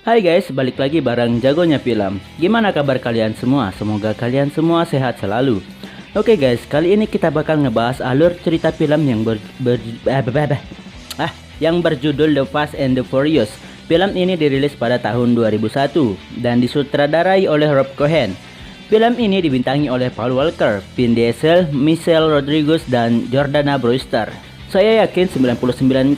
Hai guys, balik lagi bareng jagonya film. Gimana kabar kalian semua? Semoga kalian semua sehat selalu. Oke guys, kali ini kita bakal ngebahas alur cerita film yang berjudul The Fast and the Furious. Film ini dirilis pada tahun 2001 dan disutradarai oleh Rob Cohen. Film ini dibintangi oleh Paul Walker, Vin Diesel, Michelle Rodriguez, dan Jordana Brewster. Saya yakin 99,9%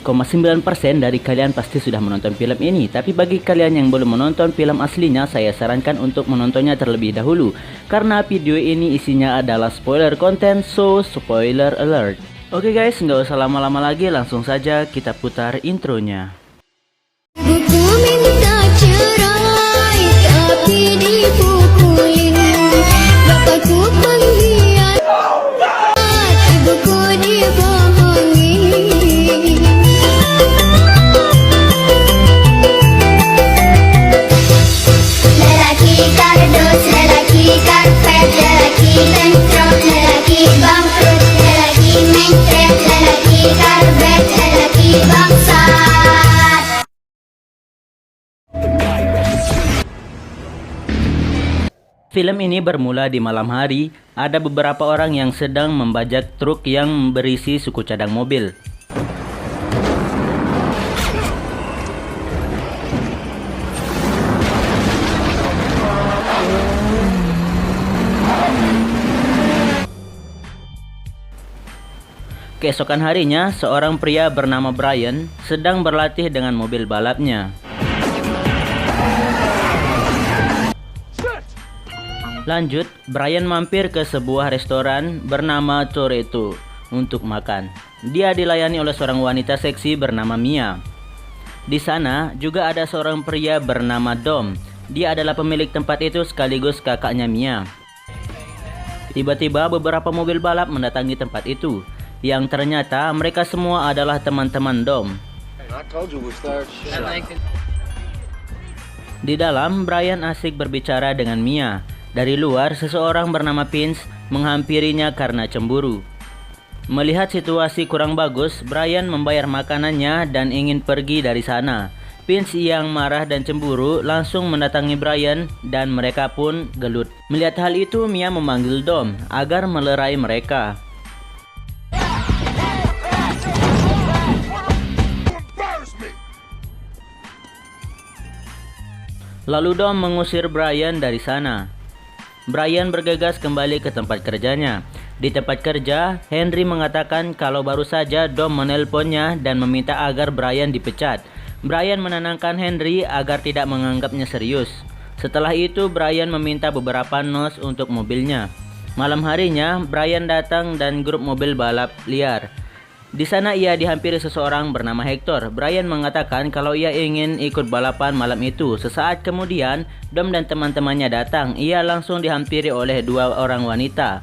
dari kalian pasti sudah menonton film ini. Tapi bagi kalian yang belum menonton film aslinya, saya sarankan untuk menontonnya terlebih dahulu, karena video ini isinya adalah spoiler content, so spoiler alert. Oke guys, nggak usah lama-lama lagi, langsung saja kita putar intronya. Buku minta cerai, tapi dipukuli. Bapakku pengkhianat, ibuku dibohongi. Lelaki kardus, lelaki karpet, lelaki bentrok, lelaki bangkrut, lelaki mencret, lelaki karbet, lelaki bangsat. Film ini bermula di malam hari. Ada beberapa orang yang sedang membajak truk yang berisi suku cadang mobil. Keesokan harinya, seorang pria bernama Brian sedang berlatih dengan mobil balapnya. Lanjut, Brian mampir ke sebuah restoran bernama Toretto untuk makan. Dia dilayani oleh seorang wanita seksi bernama Mia. Di sana juga ada seorang pria bernama Dom. Dia adalah pemilik tempat itu sekaligus kakaknya Mia. Tiba-tiba beberapa mobil balap mendatangi tempat itu, yang ternyata mereka semua adalah teman-teman Dom. Di dalam, Brian asik berbicara dengan Mia. Dari luar, seseorang bernama Vince menghampirinya karena cemburu. Melihat situasi kurang bagus, Brian membayar makanannya dan ingin pergi dari sana. Vince yang marah dan cemburu langsung mendatangi Brian dan mereka pun gelut. Melihat hal itu, Mia memanggil Dom agar melerai mereka. Lalu Dom mengusir Brian dari sana. Brian bergegas kembali ke tempat kerjanya. Di tempat kerja, Henry mengatakan kalau baru saja Dom menelponnya dan meminta agar Brian dipecat. Brian menenangkan Henry agar tidak menganggapnya serius. Setelah itu, Brian meminta beberapa nos untuk mobilnya. Malam harinya, Brian datang dan grup mobil balap liar. Di sana ia dihampiri seseorang bernama Hector. Brian mengatakan kalau ia ingin ikut balapan malam itu. Sesaat kemudian, Dom dan teman-temannya datang. Ia langsung dihampiri oleh dua orang wanita.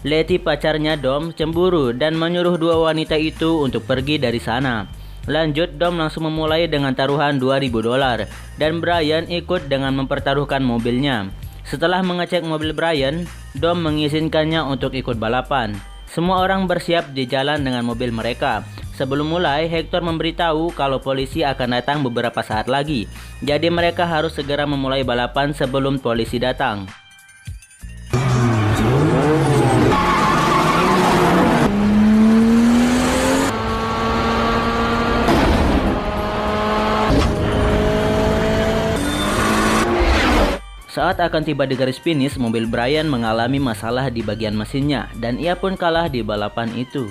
Letty, pacarnya Dom, cemburu dan menyuruh dua wanita itu untuk pergi dari sana. Lanjut, Dom langsung memulai dengan taruhan $2.000 dan Brian ikut dengan mempertaruhkan mobilnya. Setelah mengecek mobil Brian, Dom mengizinkannya untuk ikut balapan. Semua orang bersiap di jalan dengan mobil mereka. Sebelum mulai, Hector memberitahu kalau polisi akan datang beberapa saat lagi. Jadi mereka harus segera memulai balapan sebelum polisi datang. Saat akan tiba di garis finish, mobil Brian mengalami masalah di bagian mesinnya dan ia pun kalah di balapan itu.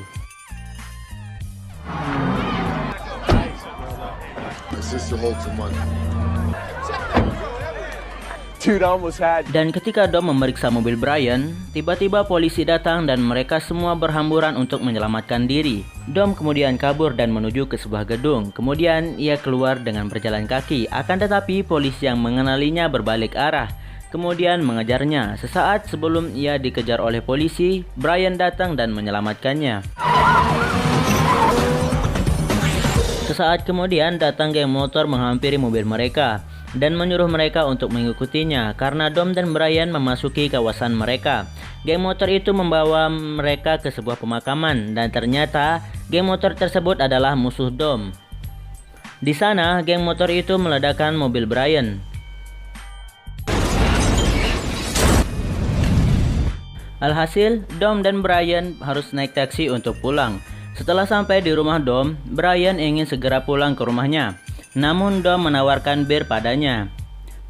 Dan ketika Dom memeriksa mobil Brian, tiba-tiba polisi datang dan mereka semua berhamburan untuk menyelamatkan diri. Dom kemudian kabur dan menuju ke sebuah gedung. Kemudian ia keluar dengan berjalan kaki. Akan tetapi polisi yang mengenalinya berbalik arah, kemudian mengejarnya. Sesaat sebelum ia dikejar oleh polisi, Brian datang dan menyelamatkannya. Sesaat kemudian datang geng motor menghampiri mobil mereka dan menyuruh mereka untuk mengikutinya karena Dom dan Brian memasuki kawasan mereka. Geng motor itu membawa mereka ke sebuah pemakaman dan ternyata geng motor tersebut adalah musuh Dom. Di sana, geng motor itu meledakkan mobil Brian. Alhasil, Dom dan Brian harus naik taksi untuk pulang. Setelah sampai di rumah Dom, Brian ingin segera pulang ke rumahnya. Namun Dom menawarkan bir padanya.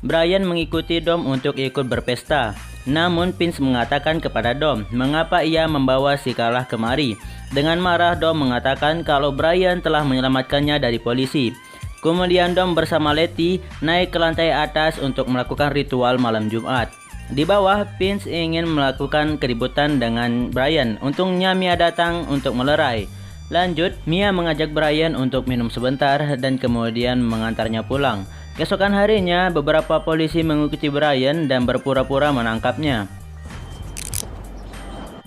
Brian mengikuti Dom untuk ikut berpesta. Namun Vince mengatakan kepada Dom mengapa ia membawa si kalah kemari. Dengan marah Dom mengatakan kalau Brian telah menyelamatkannya dari polisi. Kemudian Dom bersama Letty naik ke lantai atas untuk melakukan ritual malam Jumat. Di bawah, Vince ingin melakukan keributan dengan Brian. Untungnya Mia datang untuk melerai. Lanjut, Mia mengajak Brian untuk minum sebentar dan kemudian mengantarnya pulang. Keesokan harinya, beberapa polisi mengikuti Brian dan berpura-pura menangkapnya.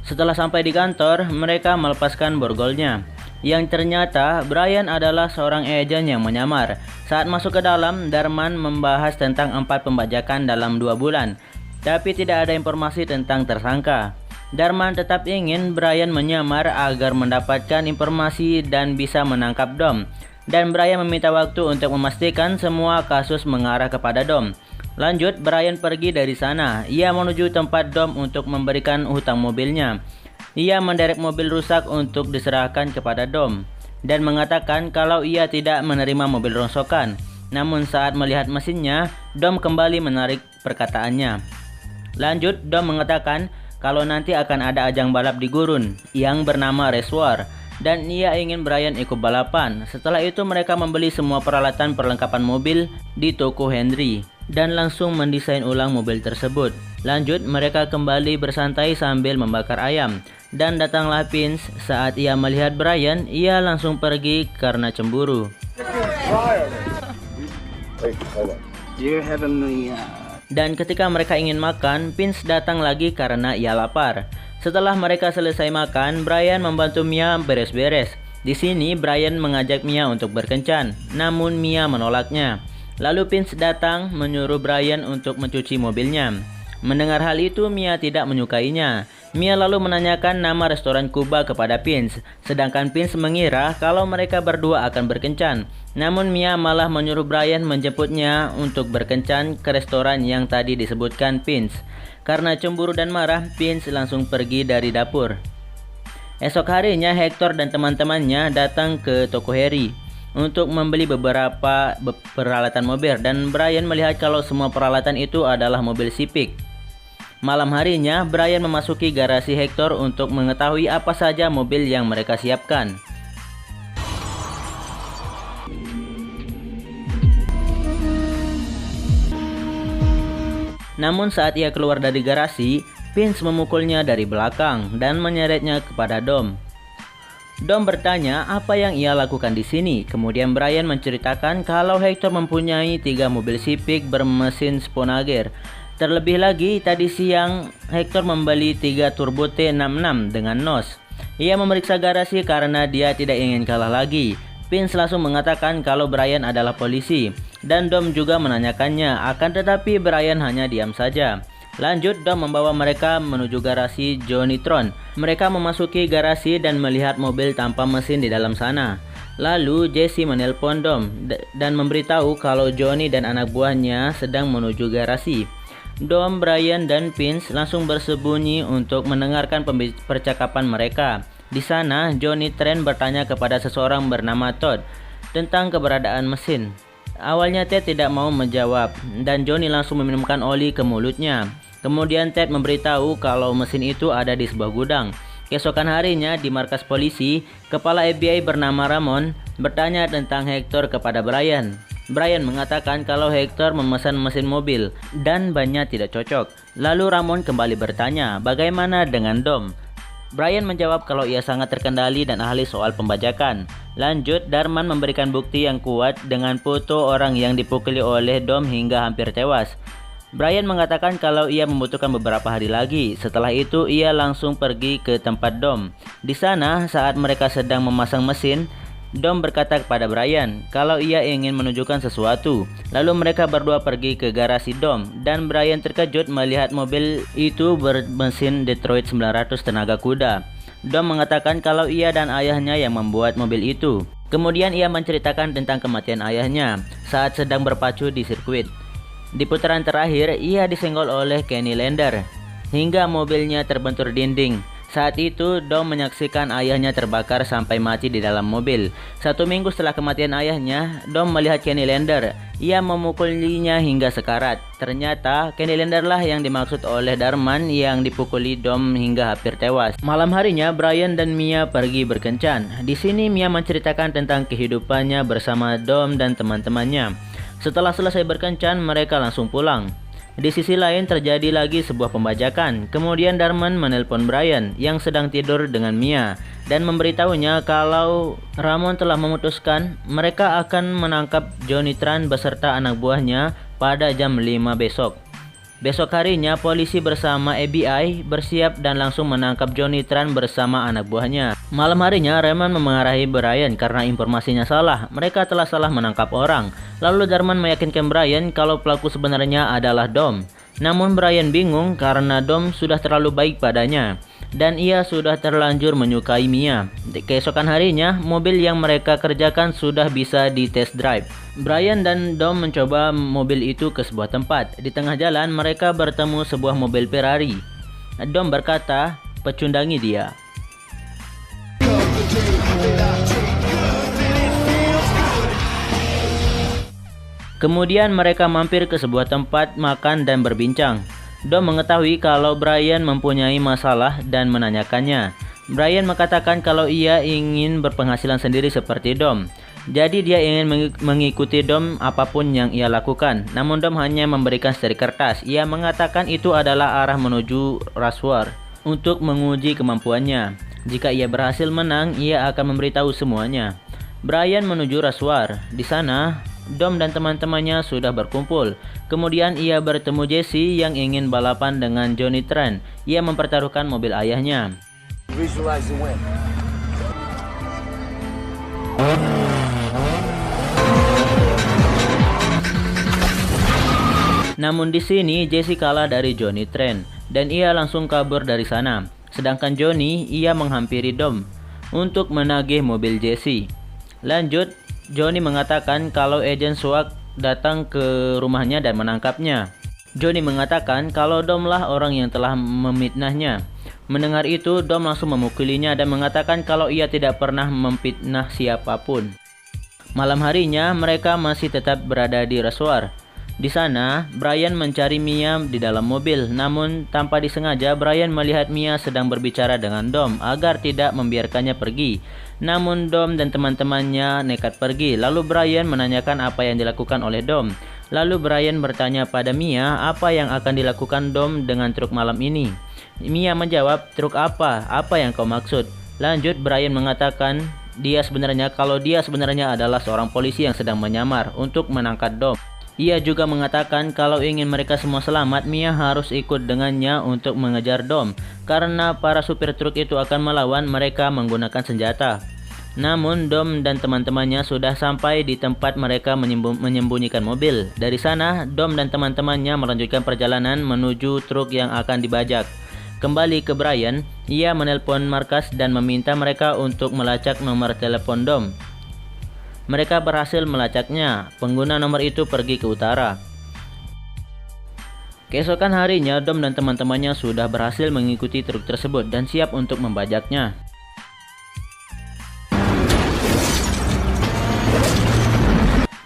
Setelah sampai di kantor, mereka melepaskan borgolnya. Yang ternyata, Brian adalah seorang ejen yang menyamar. Saat masuk ke dalam, Darman membahas tentang 4 pembajakan dalam 2 bulan. Tapi tidak ada informasi tentang tersangka. Darman tetap ingin Brian menyamar agar mendapatkan informasi dan bisa menangkap Dom. Dan Brian meminta waktu untuk memastikan semua kasus mengarah kepada Dom. Lanjut, Brian pergi dari sana. Ia menuju tempat Dom untuk memberikan hutang mobilnya. Ia menderek mobil rusak untuk diserahkan kepada Dom dan mengatakan kalau ia tidak menerima mobil rongsokan. Namun saat melihat mesinnya, Dom kembali menarik perkataannya. Lanjut, Dom mengatakan kalau nanti akan ada ajang balap di gurun yang bernama Race War dan ia ingin Brian ikut balapan. Setelah itu mereka membeli semua peralatan perlengkapan mobil di toko Henry dan langsung mendesain ulang mobil tersebut. Lanjut, mereka kembali bersantai sambil membakar ayam. Dan datanglah Vince. Saat ia melihat Brian, ia langsung pergi karena cemburu. Dan ketika mereka ingin makan, Vince datang lagi karena ia lapar. Setelah mereka selesai makan, Brian membantu Mia beres-beres. Di sini Brian mengajak Mia untuk berkencan, namun Mia menolaknya. Lalu Vince datang menyuruh Brian untuk mencuci mobilnya. Mendengar hal itu, Mia tidak menyukainya. Mia lalu menanyakan nama restoran Kuba kepada Vince, sedangkan Vince mengira kalau mereka berdua akan berkencan. Namun Mia malah menyuruh Brian menjemputnya untuk berkencan ke restoran yang tadi disebutkan Vince. Karena cemburu dan marah, Vince langsung pergi dari dapur. Esok harinya Hector dan teman-temannya datang ke toko Harry untuk membeli beberapa peralatan mobil dan Brian melihat kalau semua peralatan itu adalah mobil Civic. Malam harinya, Brian memasuki garasi Hector untuk mengetahui apa saja mobil yang mereka siapkan. Namun saat ia keluar dari garasi, Vince memukulnya dari belakang dan menyeretnya kepada Dom. Dom bertanya apa yang ia lakukan di sini. Kemudian Brian menceritakan kalau Hector mempunyai 3 mobil Civic bermesin Sponager. Terlebih lagi, tadi siang Hector membeli 3 Turbo T66 dengan NOS. Ia memeriksa garasi karena dia tidak ingin kalah lagi. Vince langsung mengatakan kalau Brian adalah polisi. Dan Dom juga menanyakannya, akan tetapi Brian hanya diam saja. Lanjut, Dom membawa mereka menuju garasi Johnny Tron. Mereka memasuki garasi dan melihat mobil tanpa mesin di dalam sana. Lalu Jesse menelpon Dom dan memberitahu kalau Johnny dan anak buahnya sedang menuju garasi. Dom, Brian, dan Vince langsung bersembunyi untuk mendengarkan percakapan mereka. Di sana, Johnny Trent bertanya kepada seseorang bernama Todd tentang keberadaan mesin. Awalnya Ted tidak mau menjawab dan Johnny langsung meminumkan oli ke mulutnya. Kemudian Ted memberitahu kalau mesin itu ada di sebuah gudang. Keesokan harinya di markas polisi, kepala FBI bernama Ramon bertanya tentang Hector kepada Brian. Brian mengatakan kalau Hector memesan mesin mobil dan bannya tidak cocok. Lalu Ramon kembali bertanya, bagaimana dengan Dom? Brian menjawab kalau ia sangat terkendali dan ahli soal pembajakan. Lanjut, Darman memberikan bukti yang kuat dengan foto orang yang dipukuli oleh Dom hingga hampir tewas. Brian mengatakan kalau ia membutuhkan beberapa hari lagi. Setelah itu, ia langsung pergi ke tempat Dom. Di sana, saat mereka sedang memasang mesin, Dom berkata kepada Brian kalau ia ingin menunjukkan sesuatu. Lalu mereka berdua pergi ke garasi Dom dan Brian terkejut melihat mobil itu bermesin Detroit 900 tenaga kuda. Dom mengatakan kalau ia dan ayahnya yang membuat mobil itu. Kemudian ia menceritakan tentang kematian ayahnya saat sedang berpacu di sirkuit. Di putaran terakhir, ia disenggol oleh Kenny Lander hingga mobilnya terbentur dinding. Saat itu, Dom menyaksikan ayahnya terbakar sampai mati di dalam mobil. 1 minggu setelah kematian ayahnya, Dom melihat Kenny Lander. Ia memukulinya hingga sekarat. Ternyata, Kenny Lander lah yang dimaksud oleh Darman yang dipukuli Dom hingga hampir tewas. Malam harinya, Brian dan Mia pergi berkencan. Di sini, Mia menceritakan tentang kehidupannya bersama Dom dan teman-temannya. Setelah selesai berkencan, mereka langsung pulang. Di sisi lain terjadi lagi sebuah pembajakan. Kemudian Darman menelpon Brian yang sedang tidur dengan Mia dan memberitahunya kalau Ramon telah memutuskan mereka akan menangkap Johnny Tran beserta anak buahnya pada jam 5 besok. Besok harinya polisi bersama FBI bersiap dan langsung menangkap Johnny Tran bersama anak buahnya. Malam harinya Ramon memarahi Brian karena informasinya salah. Mereka telah salah menangkap orang. Lalu Darman meyakinkan Brian kalau pelaku sebenarnya adalah Dom. Namun Brian bingung karena Dom sudah terlalu baik padanya dan ia sudah terlanjur menyukai Mia. Keesokan harinya, mobil yang mereka kerjakan sudah bisa di test drive. Brian dan Dom mencoba mobil itu ke sebuah tempat. Di tengah jalan mereka bertemu sebuah mobil Ferrari. Dom berkata, "Pecundangi dia." Kemudian mereka mampir ke sebuah tempat makan dan berbincang. Dom mengetahui kalau Brian mempunyai masalah dan menanyakannya. Brian mengatakan kalau ia ingin berpenghasilan sendiri seperti Dom. Jadi dia ingin mengikuti Dom apapun yang ia lakukan. Namun Dom hanya memberikan steri kertas. Ia mengatakan itu adalah arah menuju Rashwar untuk menguji kemampuannya. Jika ia berhasil menang, ia akan memberitahu semuanya. Brian menuju Rashwar. Di sana, Dom dan teman-temannya sudah berkumpul. Kemudian ia bertemu Jesse yang ingin balapan dengan Johnny Tran. Ia mempertaruhkan mobil ayahnya. Namun di sini Jesse kalah dari Johnny Tran dan ia langsung kabur dari sana. Sedangkan Johnny, ia menghampiri Dom untuk menagih mobil Jesse. Lanjut, Johnny mengatakan kalau agen SWAT datang ke rumahnya dan menangkapnya. Johnny mengatakan kalau Dom lah orang yang telah memfitnahnya. Mendengar itu, Dom langsung memukulinya dan mengatakan kalau ia tidak pernah memfitnah siapapun. Malam harinya, mereka masih tetap berada di Rashwar. Di sana, Brian mencari Mia di dalam mobil. Namun, tanpa disengaja, Brian melihat Mia sedang berbicara dengan Dom agar tidak membiarkannya pergi. Namun, Dom dan teman-temannya nekat pergi. Lalu Brian menanyakan apa yang dilakukan oleh Dom. Lalu Brian bertanya pada Mia apa yang akan dilakukan Dom dengan truk malam ini. Mia menjawab, "Truk apa? Apa yang kau maksud?" Lanjut, Brian mengatakan dia sebenarnya adalah seorang polisi yang sedang menyamar untuk menangkap Dom. Ia juga mengatakan kalau ingin mereka semua selamat, Mia harus ikut dengannya untuk mengejar Dom karena para supir truk itu akan melawan mereka menggunakan senjata. Namun Dom dan teman-temannya sudah sampai di tempat mereka menyembunyikan mobil. Dari sana, Dom dan teman-temannya melanjutkan perjalanan menuju truk yang akan dibajak. Kembali ke Brian, ia menelpon markas dan meminta mereka untuk melacak nomor telepon Dom. Mereka berhasil melacaknya. Pengguna nomor itu pergi ke utara. Keesokan harinya, Dom dan teman-temannya sudah berhasil mengikuti truk tersebut dan siap untuk membajaknya.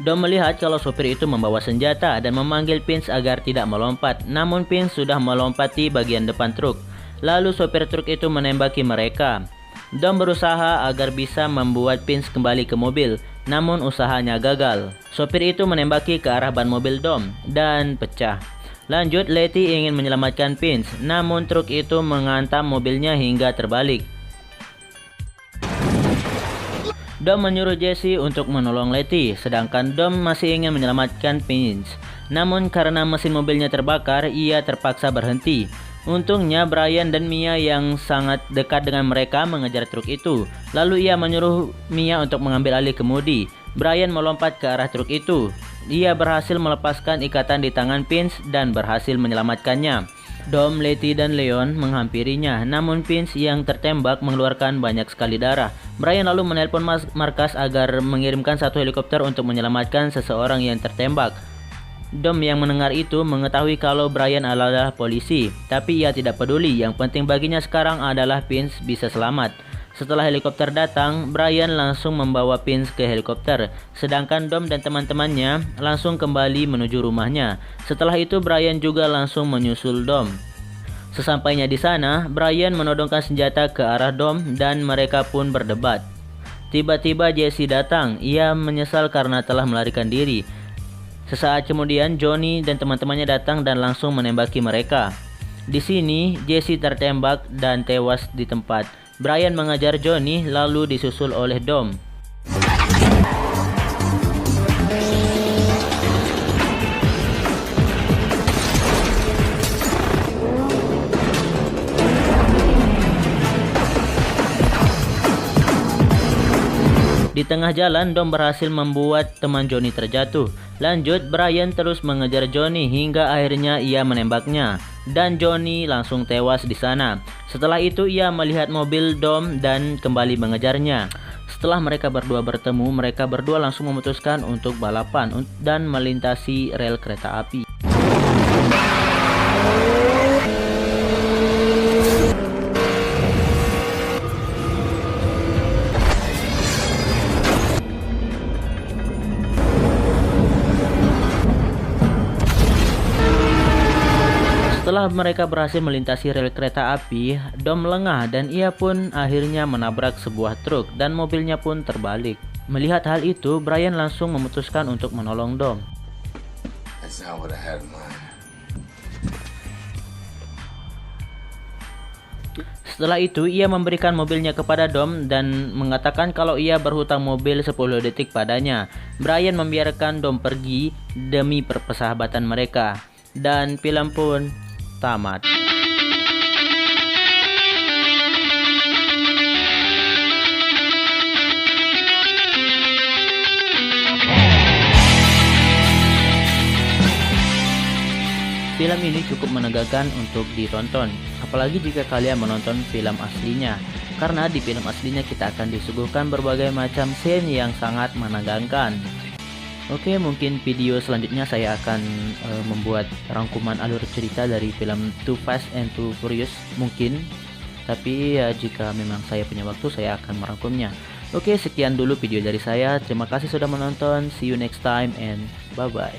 Dom melihat kalau sopir itu membawa senjata dan memanggil Vince agar tidak melompat. Namun Vince sudah melompati bagian depan truk. Lalu sopir truk itu menembaki mereka. Dom berusaha agar bisa membuat Vince kembali ke mobil. Namun usahanya gagal. Sopir itu menembaki ke arah ban mobil Dom dan pecah. Lanjut, Letty ingin menyelamatkan Vince, namun truk itu menghantam mobilnya hingga terbalik. Dom menyuruh Jesse untuk menolong Letty, sedangkan Dom masih ingin menyelamatkan Vince. Namun karena mesin mobilnya terbakar, ia terpaksa berhenti. Untungnya Brian dan Mia yang sangat dekat dengan mereka mengejar truk itu. Lalu ia menyuruh Mia untuk mengambil alih kemudi. Brian melompat ke arah truk itu. Ia berhasil melepaskan ikatan di tangan Vince dan berhasil menyelamatkannya. Dom, Letty, dan Leon menghampirinya, namun Vince yang tertembak mengeluarkan banyak sekali darah. Brian lalu menelpon markas agar mengirimkan satu helikopter untuk menyelamatkan seseorang yang tertembak. Dom yang mendengar itu mengetahui kalau Brian adalah polisi, tapi ia tidak peduli. Yang penting baginya sekarang adalah Vince bisa selamat. Setelah helikopter datang, Brian langsung membawa Vince ke helikopter, sedangkan Dom dan teman-temannya langsung kembali menuju rumahnya. Setelah itu Brian juga langsung menyusul Dom. Sesampainya di sana, Brian menodongkan senjata ke arah Dom dan mereka pun berdebat. Tiba-tiba Jesse datang. Ia menyesal karena telah melarikan diri. Sesaat kemudian Johnny dan teman-temannya datang dan langsung menembaki mereka. Di sini Jesse tertembak dan tewas di tempat. Brian mengejar Johnny lalu disusul oleh Dom. Di tengah jalan, Dom berhasil membuat teman Johnny terjatuh. Lanjut, Brian terus mengejar Johnny hingga akhirnya ia menembaknya. Dan Johnny langsung tewas di sana. Setelah itu ia melihat mobil Dom dan kembali mengejarnya. Setelah mereka berdua bertemu, mereka berdua langsung memutuskan untuk balapan dan melintasi rel kereta api. Setelah mereka berhasil melintasi rel kereta api, Dom lengah dan ia pun akhirnya menabrak sebuah truk dan mobilnya pun terbalik. Melihat hal itu, Brian langsung memutuskan untuk menolong Dom. Setelah itu, ia memberikan mobilnya kepada Dom dan mengatakan kalau ia berhutang mobil 10 detik padanya. Brian membiarkan Dom pergi demi persahabatan mereka. Dan film pun tamat. Film ini cukup menegangkan untuk ditonton, apalagi jika kalian menonton film aslinya. Karena di film aslinya kita akan disuguhkan berbagai macam scene yang sangat menegangkan. Oke, mungkin video selanjutnya saya akan membuat rangkuman alur cerita dari film Too Fast and Too Furious mungkin. Tapi ya jika memang saya punya waktu saya akan merangkumnya. Oke, sekian dulu video dari saya. Terima kasih sudah menonton. See you next time and bye bye.